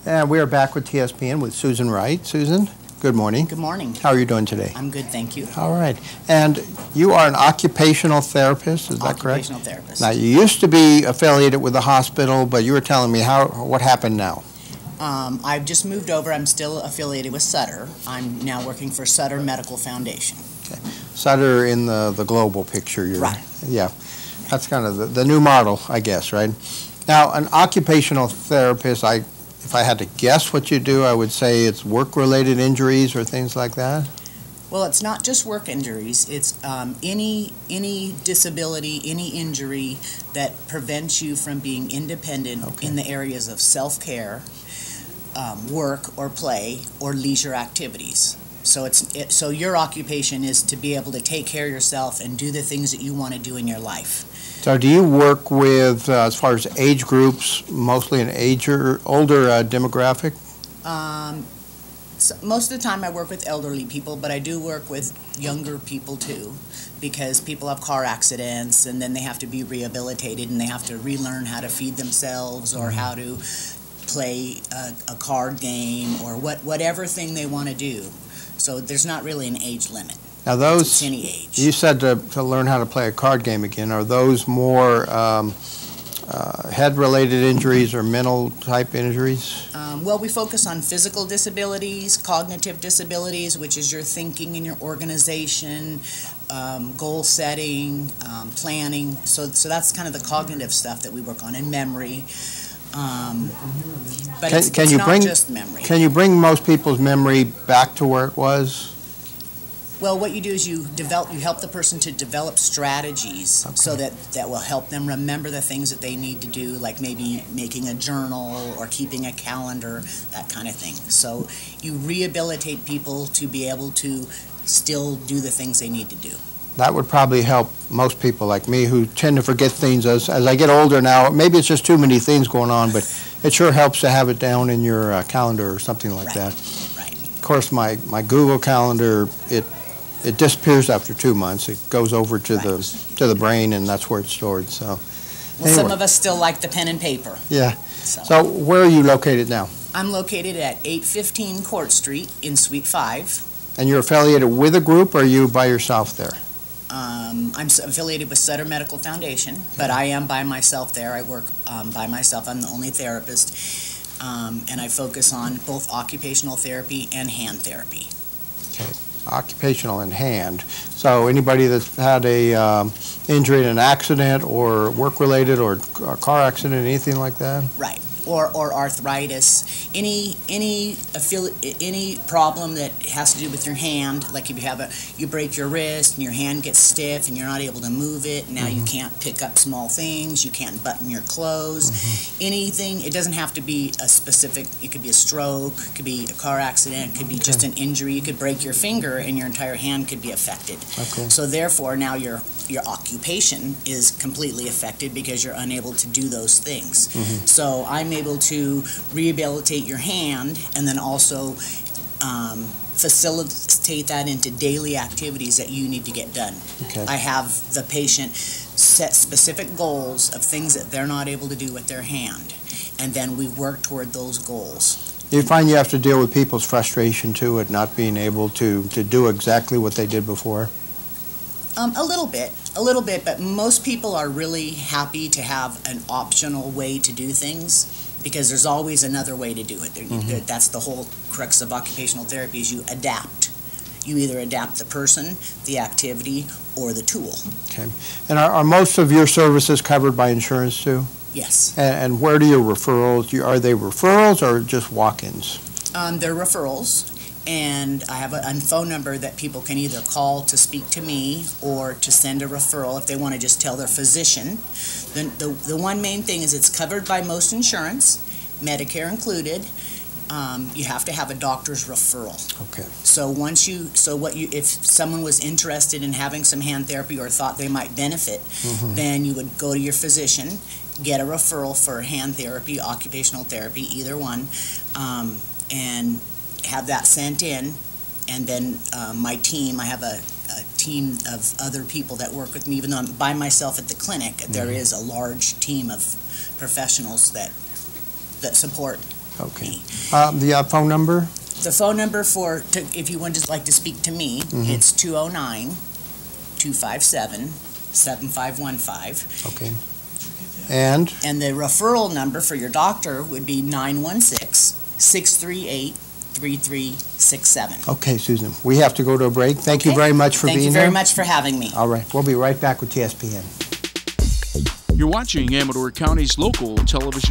And we are back with TSPN with Susan Wright. Susan, good morning. Good morning. How are you doing today? I'm good, thank you. All right. And you are an occupational therapist, is that correct? Occupational therapist. Now, you used to be affiliated with the hospital, but you were telling me what happened now. I've just moved over. I'm still affiliated with Sutter. I'm now working for Sutter Medical Foundation. Okay. Sutter in the global picture. Right. Yeah. That's kind of the new model, I guess, right? Now, an occupational therapist, if I had to guess what you do, I would say it's work-related injuries or things like that? Well, it's not just work injuries. It's any disability, any injury that prevents you from being independent in the areas of self-care, work or play, or leisure activities. So so your occupation is to be able to take care of yourself and do the things that you want to do in your life. So do you work with, as far as age groups, mostly an older demographic? So most of the time I work with elderly people, but I do work with younger people too, because people have car accidents and then they have to be rehabilitated and they have to relearn how to feed themselves or how to play a card game or whatever thing they want to do. So there's not really an age limit. Now those, it's any age. You said to learn how to play a card game again. Are those more head-related injuries or mental-type injuries? Well, we focus on physical disabilities, cognitive disabilities, which is your thinking and your organization, goal setting, planning. So that's kind of the cognitive stuff that we work on, and memory. But it's not just memory. Can you bring most people's memory back to where it was? Well, what you do is you help the person to develop strategies so that will help them remember the things that they need to do, like maybe making a journal or keeping a calendar, that kind of thing. So you rehabilitate people to be able to still do the things they need to do. That would probably help most people like me who tend to forget things as I get older now. Maybe it's just too many things going on, but it sure helps to have it down in your calendar or something like that. Right. Of course, my Google Calendar, it disappears after 2 months. It goes over to the brain, and that's where it's stored. So, well, anyway. Some of us still like the pen and paper. Yeah. So where are you located now? I'm located at 815 Court Street in Suite 5. And you're affiliated with a group, or are you by yourself there? I'm affiliated with Sutter Medical Foundation, but I am by myself there. I work by myself. I'm the only therapist, and I focus on both occupational therapy and hand therapy. Okay. Occupational and hand. So anybody that's had a injury in an accident or work-related or a car accident, anything like that? Right. Or arthritis, any problem that has to do with your hand, like if you break your wrist and your hand gets stiff and you're not able to move it, now you can't pick up small things, you can't button your clothes, anything. It doesn't have to be a specific, it could be a stroke, it could be a car accident, it could be just an injury. You could break your finger and your entire hand could be affected. So therefore now your occupation is completely affected because you're unable to do those things. So I'm able to rehabilitate your hand and then also facilitate that into daily activities that you need to get done. I have the patient set specific goals of things that they're not able to do with their hand, and then we work toward those goals. You find you have to deal with people's frustration too at not being able to do exactly what they did before? A little bit, but most people are really happy to have an optional way to do things because there's always another way to do it. That's the whole crux of occupational therapy is you adapt. You either adapt the person, the activity, or the tool. Okay. And are most of your services covered by insurance too? Yes. And where do your referrals, are they referrals or just walk-ins? They're referrals. And I have a phone number that people can either call to speak to me or to send a referral if they want to just tell their physician. The one main thing is it's covered by most insurance, Medicare included. You have to have a doctor's referral. Okay. So if someone was interested in having some hand therapy or thought they might benefit, then you would go to your physician, get a referral for hand therapy, occupational therapy, either one, and have that sent in, and then my team, I have a team of other people that work with me. Even though I'm by myself at the clinic, there is a large team of professionals that support Okay. The phone number? The phone number if you would just like to speak to me, it's 209-257-7515. Okay. And the referral number for your doctor would be 916-638-3367. okay, Susan, we have to go to a break. Thank you very much for being here. Thank you very much for having me. All right, we'll be right back with TSPN. You're watching Amador County's local television